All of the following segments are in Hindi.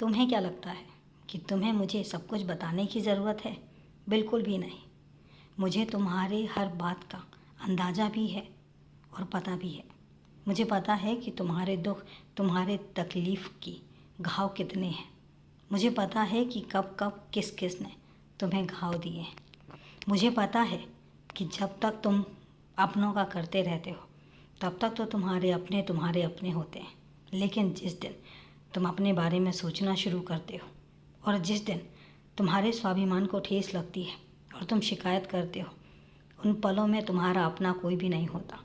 तुम्हें क्या लगता है कि तुम्हें मुझे सब कुछ बताने की ज़रूरत है? बिल्कुल भी नहीं। मुझे तुम्हारी हर बात का अंदाज़ा भी है और पता भी है। मुझे पता है कि तुम्हारे दुख, तुम्हारे तकलीफ़ की घाव कितने हैं। मुझे पता है कि कब कब किस किस ने तुम्हें घाव दिए हैं। मुझे पता है कि जब तक तुम अपनों का करते रहते हो तब तक तो तुम्हारे अपने होते हैं। लेकिन जिस दिन तुम अपने बारे में सोचना शुरू करते हो और जिस दिन तुम्हारे स्वाभिमान को ठेस लगती है और तुम शिकायत करते हो, उन पलों में तुम्हारा अपना कोई भी नहीं होता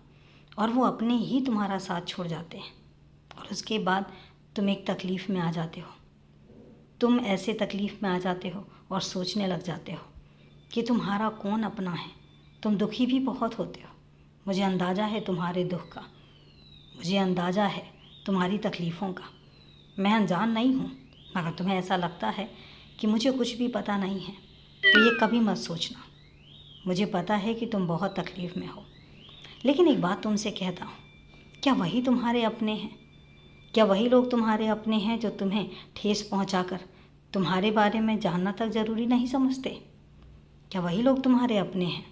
और वो अपने ही तुम्हारा साथ छोड़ जाते हैं। और उसके बाद तुम एक तकलीफ़ में आ जाते हो। तुम ऐसे तकलीफ़ में आ जाते हो और सोचने लग जाते हो कि तुम्हारा कौन अपना है। तुम दुखी भी बहुत होते हो। मुझे अंदाज़ा है तुम्हारे दुख का, मुझे अंदाज़ा है तुम्हारी तकलीफ़ों का। मैं अनजान नहीं हूँ, मगर तुम्हें ऐसा लगता है कि मुझे कुछ भी पता नहीं है, तो ये कभी मत सोचना। मुझे पता है कि तुम बहुत तकलीफ़ में हो, लेकिन एक बात तुमसे कहता हूँ, क्या वही तुम्हारे अपने हैं? क्या वही लोग तुम्हारे अपने हैं जो तुम्हें ठेस पहुँचाकर तुम्हारे बारे में जानना तक ज़रूरी नहीं समझते? क्या वही लोग तुम्हारे अपने हैं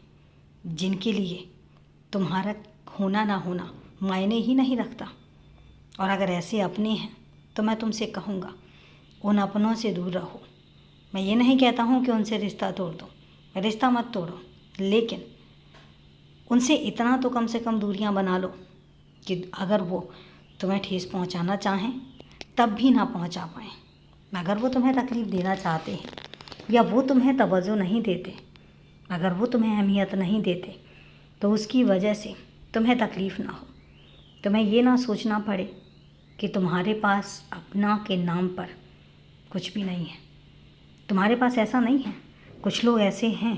जिनके लिए तुम्हारा होना ना होना मायने ही नहीं रखता? और अगर ऐसे अपने हैं तो मैं तुमसे कहूँगा, उन अपनों से दूर रहो। मैं ये नहीं कहता हूँ कि उनसे रिश्ता तोड़ दो, रिश्ता मत तोड़ो, लेकिन उनसे इतना तो कम से कम दूरियां बना लो कि अगर वो तुम्हें ठेस पहुंचाना चाहें तब भी ना पहुंचा पाएँ। अगर वो तुम्हें तकलीफ़ देना चाहते हैं या वो तुम्हें तवज्जो नहीं देते, अगर वो तुम्हें अहमियत नहीं देते, तो उसकी वजह से तुम्हें तकलीफ़ ना हो, तुम्हें ये ना सोचना पड़े कि तुम्हारे पास अपना के नाम पर कुछ भी नहीं है। तुम्हारे पास ऐसा नहीं है। कुछ लोग ऐसे हैं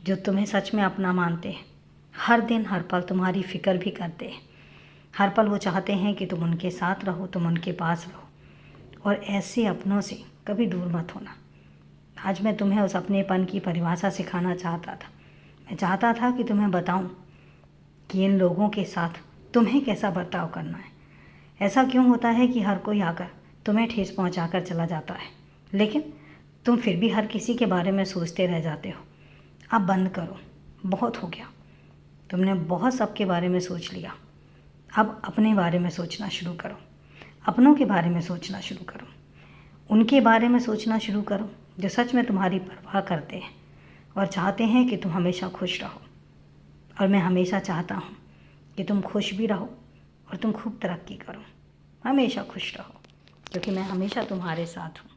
जो तुम्हें सच में अपना मानते हैं, हर दिन हर पल तुम्हारी फ़िक्र भी करते हैं। हर पल वो चाहते हैं कि तुम उनके साथ रहो, तुम उनके पास रहो, और ऐसे अपनों से कभी दूर मत होना। आज मैं तुम्हें उस अपनेपन की परिभाषा सिखाना चाहता था। मैं चाहता था कि तुम्हें बताऊं कि इन लोगों के साथ तुम्हें कैसा बर्ताव करना है। ऐसा क्यों होता है कि हर कोई आकर तुम्हें ठेस पहुंचाकर चला जाता है, लेकिन तुम फिर भी हर किसी के बारे में सोचते रह जाते हो। अब बंद करो, बहुत हो गया। तुमने बहुत सबके बारे में सोच लिया। अब अपने बारे में सोचना शुरू करो, अपनों के बारे में सोचना शुरू करो, उनके बारे में सोचना शुरू करो जो सच में तुम्हारी परवाह करते हैं और चाहते हैं कि तुम हमेशा खुश रहो। और मैं हमेशा चाहता हूँ कि तुम खुश भी रहो और तुम खूब तरक्की करो, हमेशा खुश रहो, क्योंकि मैं हमेशा तुम्हारे साथ हूँ।